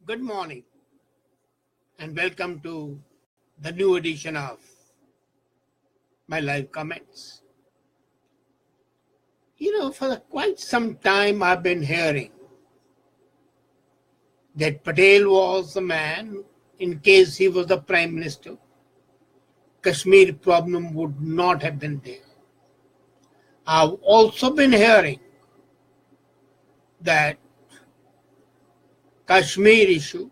Good morning and welcome to the new edition of my live comments. For quite some time I've been hearing that Patel was the man, in case he was the Prime Minister, Kashmir problem would not have been there. I've also been hearing that Kashmir issue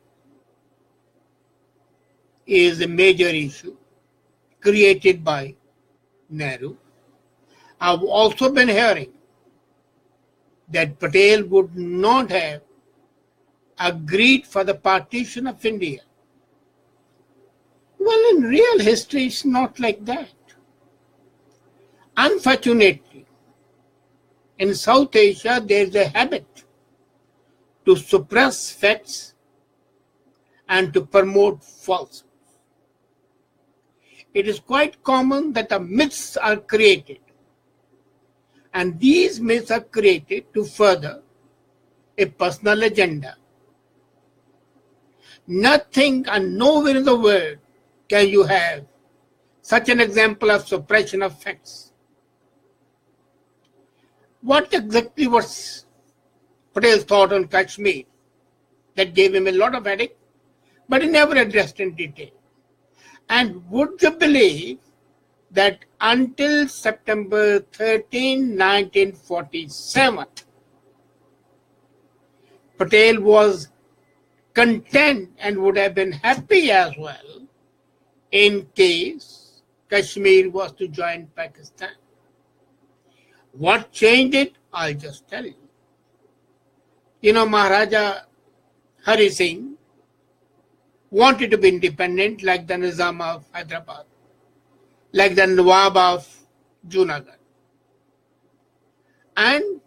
is a major issue created by Nehru. I've also been hearing that Patel would not have agreed for the partition of India. Well, in real history, it's not like that. Unfortunately, in South Asia, there is a habit to suppress facts and to promote falsehoods. It is quite common that the myths are created, and these myths are created to further a personal agenda. Nothing and nowhere in the world can you have such an example of suppression of facts. What exactly was Patel's thought on Kashmir that gave him a lot of headache, but he never addressed in detail? And would you believe that until September 13, 1947, Patel was content and would have been happy as well in case Kashmir was to join Pakistan. What changed it? I'll just tell you. Maharaja Hari Singh wanted to be independent like the Nizam of Hyderabad, like the Nawab of Junagadh. And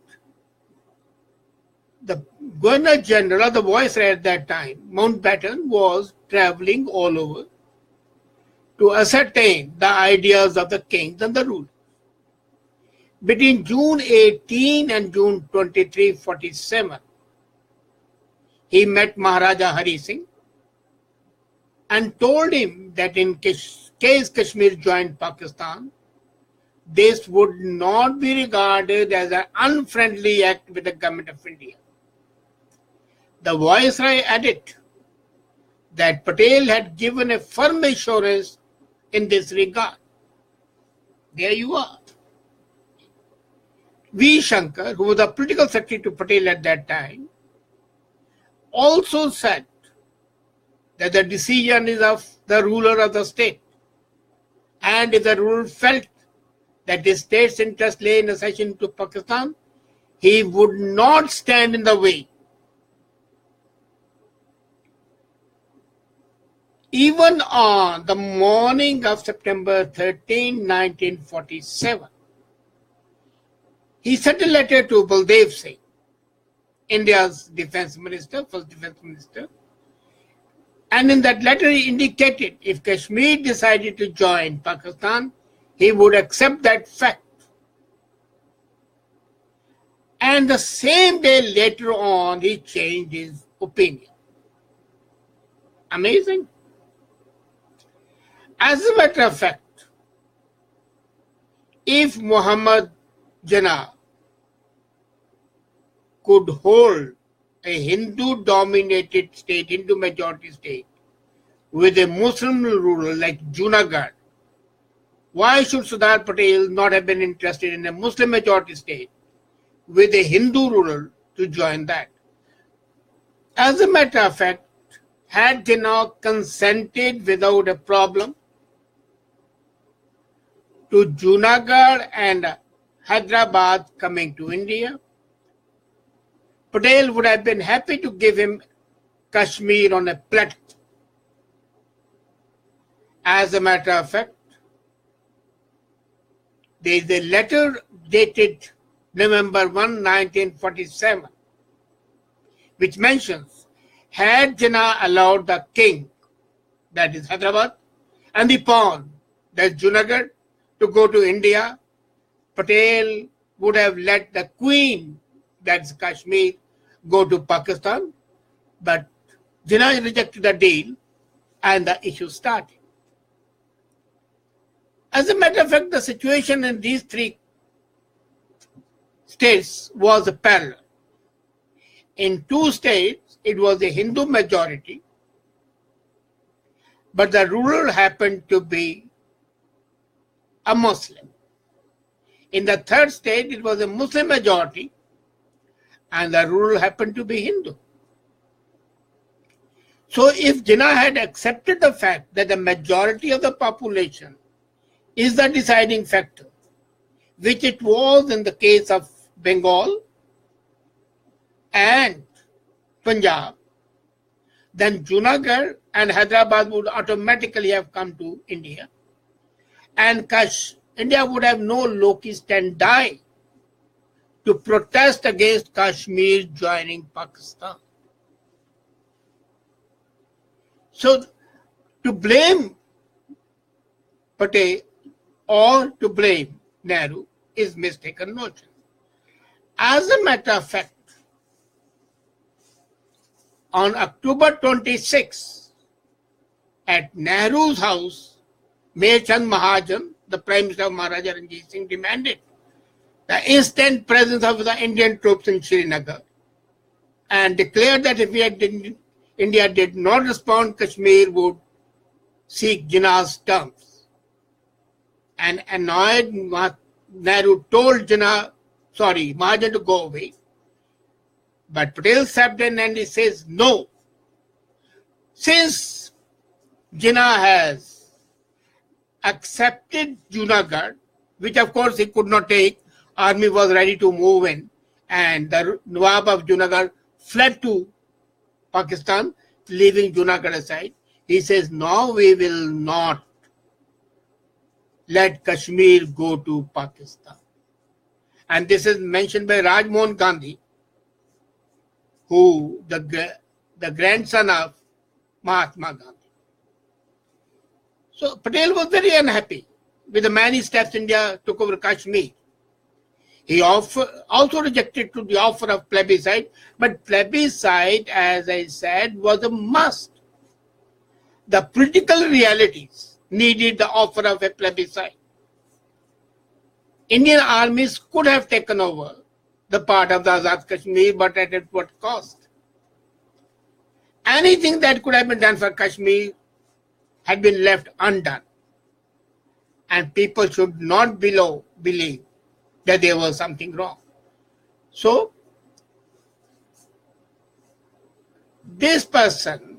the Governor General, the Viceroy at that time, Mountbatten, was traveling all over to ascertain the ideas of the kings and the rulers. Between June 18 and June 23, 47, he met Maharaja Hari Singh and told him that in case Kashmir joined Pakistan, this would not be regarded as an unfriendly act with the government of India. The Viceroy added that Patel had given a firm assurance in this regard. There you are. V. Shankar, who was the political secretary to Patel at that time, also said that the decision is of the ruler of the state, and if the ruler felt that the state's interest lay in accession to Pakistan, he would not stand in the way. Even on the morning of September 13, 1947, he sent a letter to Baldev Singh, India's defense minister, first defense minister, and in that letter he indicated if Kashmir decided to join Pakistan, he would accept that fact. And the same day later on, he changed his opinion. Amazing. As a matter of fact, if Muhammad Jinnah could hold a Hindu-dominated state, Hindu-majority state, with a Muslim ruler like Junagadh, why should Sardar Patel not have been interested in a Muslim-majority state with a Hindu ruler to join that? As a matter of fact, had Jinnah consented without a problem to Junagadh and Hyderabad coming to India, Patel would have been happy to give him Kashmir on a platter. As a matter of fact, there is a letter dated November 1, 1947, which mentions, had Jinnah allowed the king, that is Hyderabad, and the pawn, that is Junagadh, to go to India, Patel would have let the queen, that's Kashmir, go to Pakistan, but Jinnah rejected the deal and the issue started. As a matter of fact, the situation in these three states was parallel. In two states, it was a Hindu majority, but the ruler happened to be a Muslim. In the third state, it was a Muslim majority, and the ruler happened to be Hindu. So if Jinnah had accepted the fact that the majority of the population is the deciding factor, which it was in the case of Bengal and Punjab, then Junagadh and Hyderabad would automatically have come to India, and India would have no loci standi to protest against Kashmir joining Pakistan. So to blame Patel or to blame Nehru is mistaken notion. As a matter of fact, on October 26, at Nehru's house, Mayor Chand Mahajan, the Prime Minister of Maharaja Ranjit Singh, demanded the instant presence of the Indian troops in Srinagar and declared that if India did not respond, Kashmir would seek Jinnah's terms. And annoyed, Nehru told Mahajan to go away. But Patel stepped in and he says, no. Since Jinnah has accepted Junagadh, which of course he could not take, army was ready to move in, and the Nawab of Junagadh fled to Pakistan, leaving Junagadh aside. He says, no, we will not let Kashmir go to Pakistan. And this is mentioned by Rajmohan Gandhi, who the grandson of Mahatma Gandhi. So Patel was very unhappy with the many steps India took over Kashmir. He also rejected the offer of plebiscite, but plebiscite, as I said, was a must. The political realities needed the offer of a plebiscite. Indian armies could have taken over the part of the Azad Kashmir, but at what cost? Anything that could have been done for Kashmir had been left undone. And people should not believe that there was something wrong. So, this person,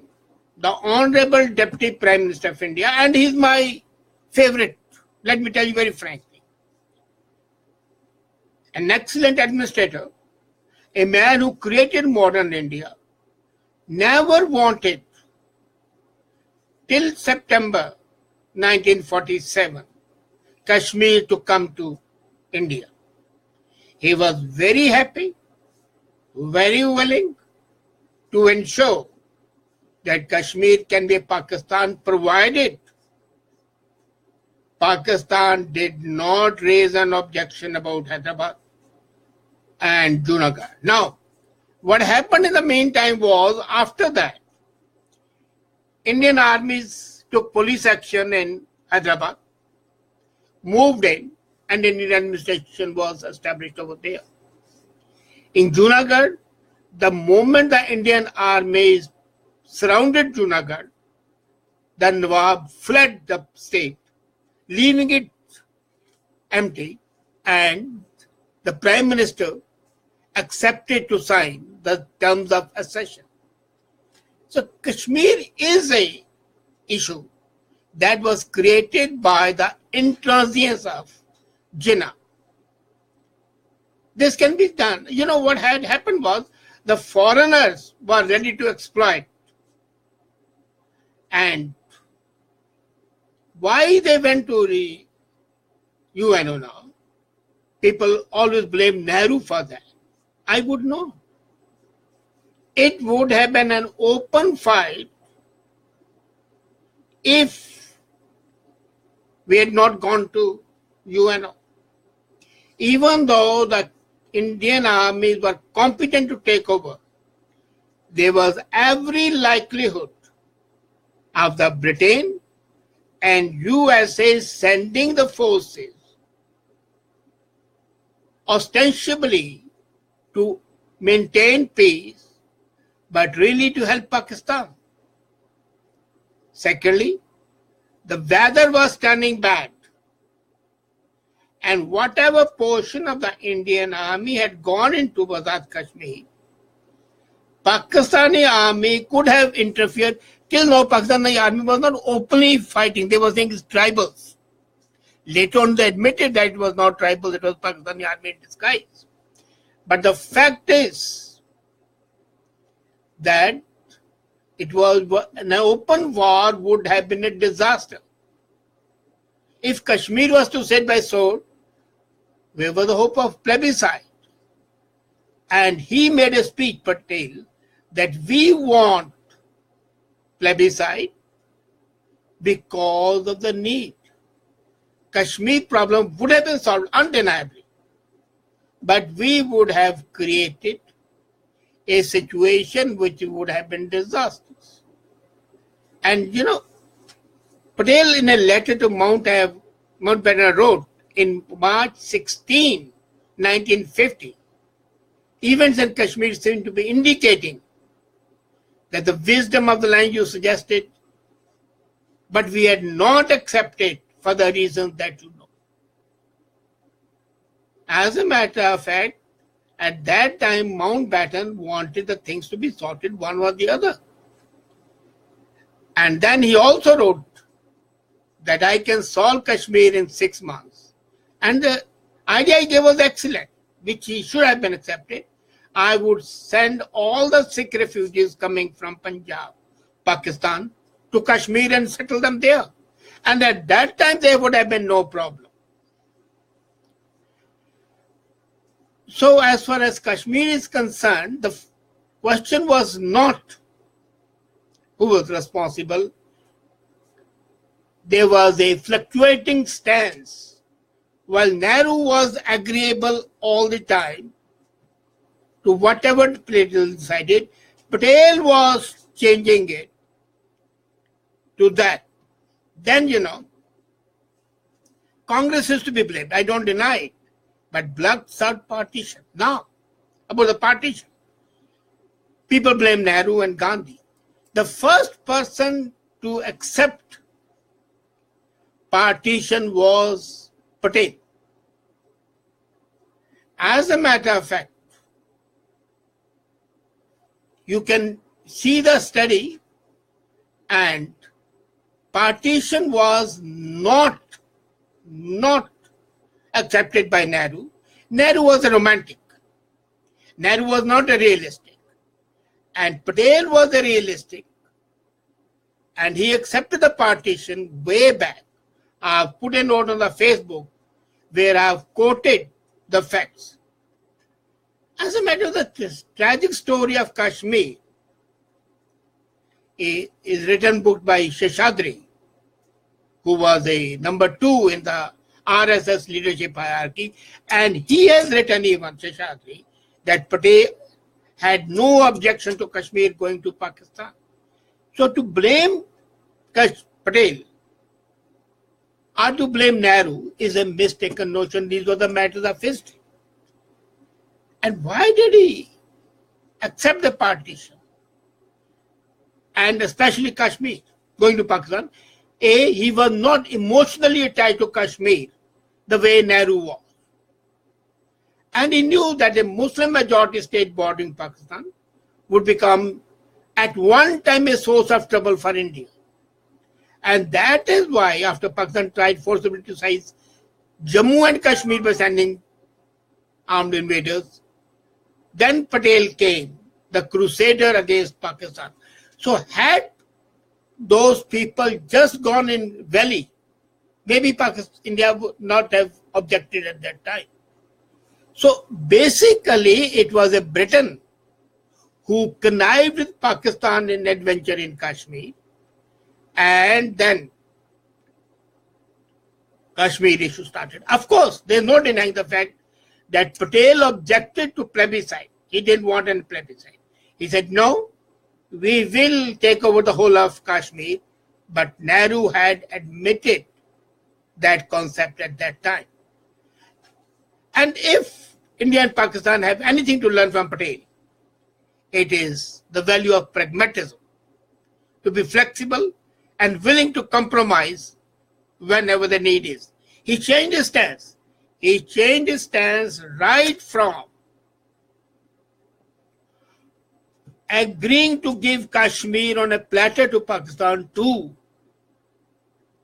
the Honorable Deputy Prime Minister of India, and he's my favorite, let me tell you very frankly, an excellent administrator, a man who created modern India, never wanted till September 1947 Kashmir to come to India. He was very happy, very willing to ensure that Kashmir can be Pakistan, provided Pakistan did not raise an objection about Hyderabad and Junagadh. Now, what happened in the meantime was, after that, Indian armies took police action in Hyderabad, moved in, and an Indian administration was established over there. In Junagadh, the moment the Indian armies surrounded Junagadh, the Nawab fled the state, leaving it empty, and the Prime Minister accepted to sign the terms of accession. So Kashmir is an issue that was created by the intransigence of Jinnah. This can be done. You know what had happened was the foreigners were ready to exploit. And why they went to the UNO now? People always blame Nehru for that. I would know. It would have been an open fight if we had not gone to UNO. Even though the Indian armies were competent to take over, there was every likelihood of the Britain and USA sending the forces ostensibly to maintain peace, but really to help Pakistan. Secondly, the weather was turning bad, and whatever portion of the Indian army had gone into Azad Kashmir, Pakistani army could have interfered. Till now, Pakistani army was not openly fighting. They were saying it's tribals. Later on, they admitted that it was not tribal, it was Pakistani army in disguise. But the fact is that it was an open war would have been a disaster. If Kashmir was to sit by sword, where was the hope of plebiscite? And he made a speech, Patel, that we want plebiscite because of the need. Kashmir problem would have been solved undeniably, but we would have created a situation which would have been disastrous. And Patel in a letter to Mountbatten wrote in March 16, 1950, events in Kashmir seem to be indicating that the wisdom of the line you suggested, but we had not accepted for the reasons that you know. As a matter of fact, at that time, Mountbatten wanted the things to be sorted one or the other. And then he also wrote that I can solve Kashmir in 6 months. And the idea he gave was excellent, which he should have been accepted. I would send all the Sikh refugees coming from Punjab, Pakistan, to Kashmir and settle them there. And at that time, there would have been no problem. So as far as Kashmir is concerned, the question was not who was responsible. There was a fluctuating stance. While Nehru was agreeable all the time to whatever Patel decided, Patel was changing it to that. Then, Congress is to be blamed. I don't deny it. But blood sought partition. Now, about the partition, people blame Nehru and Gandhi. The first person to accept partition was Patel. As a matter of fact, you can see the study, and partition was not accepted by Nehru. Nehru was a romantic. Nehru was not a realistic. And Patel was a realistic. And he accepted the partition way back. I've put a note on the Facebook where I've quoted the facts. As a matter of the tragic story of Kashmir is written book by Sheshadri, who was a number 2 in the RSS leadership hierarchy, and he has written, even Sheshadri, that Patel had no objection to Kashmir going to Pakistan. So to blame Patel or to blame Nehru is a mistaken notion. These were the matters of history. And why did he accept the partition? And especially Kashmir, going to Pakistan. He was not emotionally attached to Kashmir the way Nehru was. And he knew that a Muslim majority state bordering Pakistan would become at one time a source of trouble for India. And that is why after Pakistan tried forcibly to seize Jammu and Kashmir by sending armed invaders, then Patel came, the crusader against Pakistan. So had those people just gone in valley, maybe Pakistan, India would not have objected at that time. So basically it was a Britain who connived with Pakistan in adventure in Kashmir, and then Kashmir issue started. Of course, there's no denying the fact that Patel objected to plebiscite. He didn't want a plebiscite. He said, no, we will take over the whole of Kashmir, but Nehru had admitted that concept at that time. And if India and Pakistan have anything to learn from Patel, it is the value of pragmatism, to be flexible and willing to compromise whenever the need is. He changed his stance. He changed his stance right from agreeing to give Kashmir on a platter to Pakistan to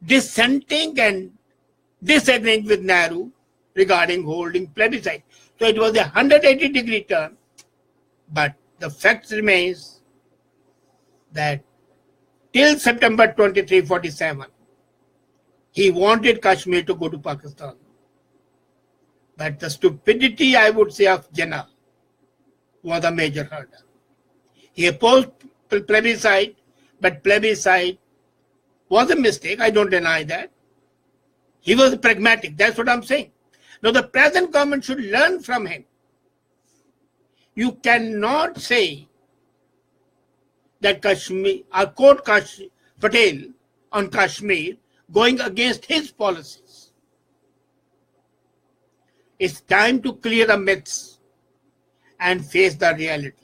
dissenting and disagreeing with Nehru regarding holding plebiscite. So it was a 180-degree turn, but the fact remains that till September 2347, he wanted Kashmir to go to Pakistan. But the stupidity, I would say, of Jinnah was a major hurdle. He opposed plebiscite, but plebiscite was a mistake. I don't deny that. He was pragmatic. That's what I'm saying. Now, the present government should learn from him. You cannot say that Kashmir, or quote Patel on Kashmir, going against his policies. It's time to clear the myths and face the reality.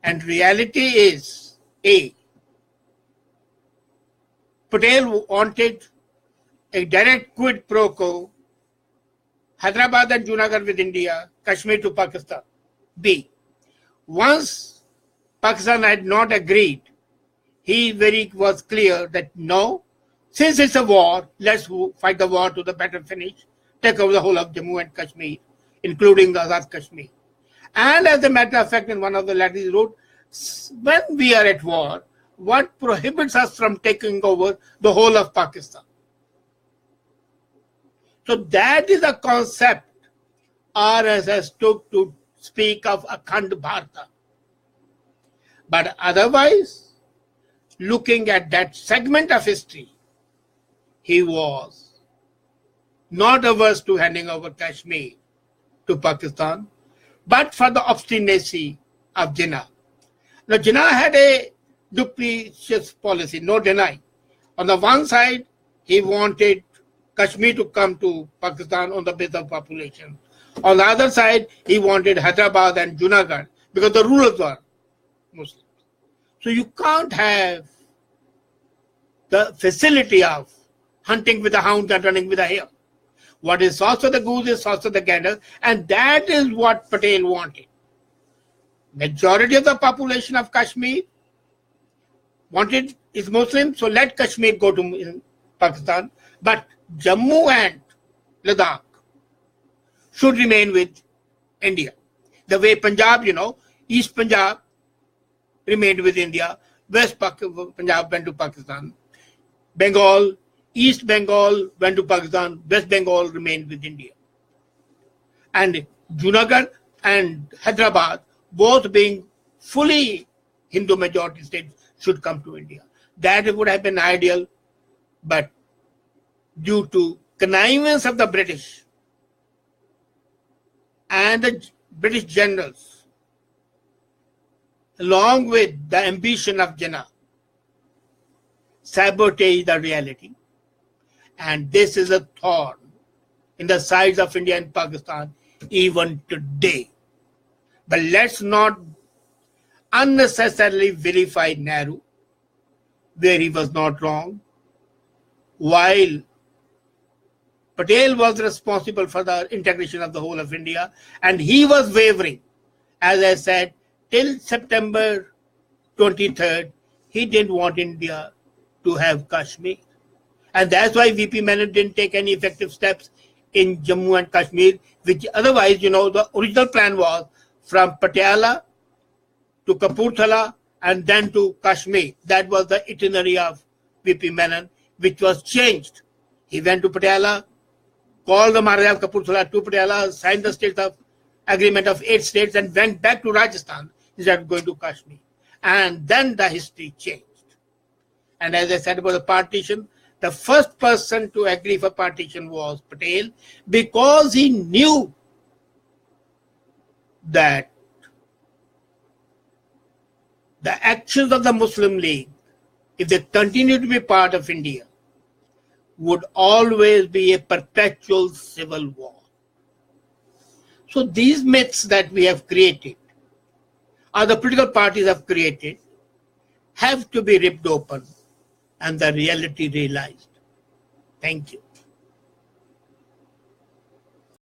And reality is, A, Patel wanted a direct quid pro quo, Hyderabad and Junagadh with India, Kashmir to Pakistan. B, once Pakistan had not agreed, he was clear that no, since it's a war, let's fight the war to the better finish, take over the whole of Jammu and Kashmir, including the Azad Kashmir. And as a matter of fact, in one of the letters he wrote, when we are at war, what prohibits us from taking over the whole of Pakistan? So that is a concept RSS took to speak of Akhand Bharata. But otherwise, looking at that segment of history, he was not averse to handing over Kashmir to Pakistan, but for the obstinacy of Jinnah. Now, Jinnah had a duplicitous policy, no denying. On the one side, he wanted Kashmir to come to Pakistan on the basis of population. On the other side, he wanted Hyderabad and Junagadh because the rulers were Muslims. So you can't have the facility of hunting with the hound and running with the hare. What is sauce of the goose is sauce of the gander, and that is what Patel wanted. Majority of the population of Kashmir is Muslim, so let Kashmir go to Pakistan, but Jammu and Ladakh should remain with India. The way Punjab, East Punjab remained with India, West Punjab went to Pakistan. Bengal, East Bengal went to Pakistan, West Bengal remained with India. And Junagadh and Hyderabad, both being fully Hindu majority states, should come to India. That would have been ideal, but due to connivance of the British and the British generals, along with the ambition of Jinnah, sabotage the reality. And this is a thorn in the sides of India and Pakistan even today. But let's not unnecessarily vilify Nehru where he was not wrong. While Patel was responsible for the integration of the whole of India, and he was wavering, as I said, till September 23rd, he didn't want India to have Kashmir. And that's why VP Menon didn't take any effective steps in Jammu and Kashmir, which otherwise, the original plan was from Patiala to Kapurthala and then to Kashmir. That was the itinerary of VP Menon, which was changed. He went to Patiala, called the Maharaja of Kapurthala to Patiala, signed the states of agreement of 8 states and went back to Rajasthan instead of going to Kashmir. And then the history changed. And as I said about the partition, the first person to agree for partition was Patel, because he knew that the actions of the Muslim League, if they continue to be part of India, would always be a perpetual civil war. So these myths that we have created, or the political parties have created, have to be ripped open and the reality realized. Thank you.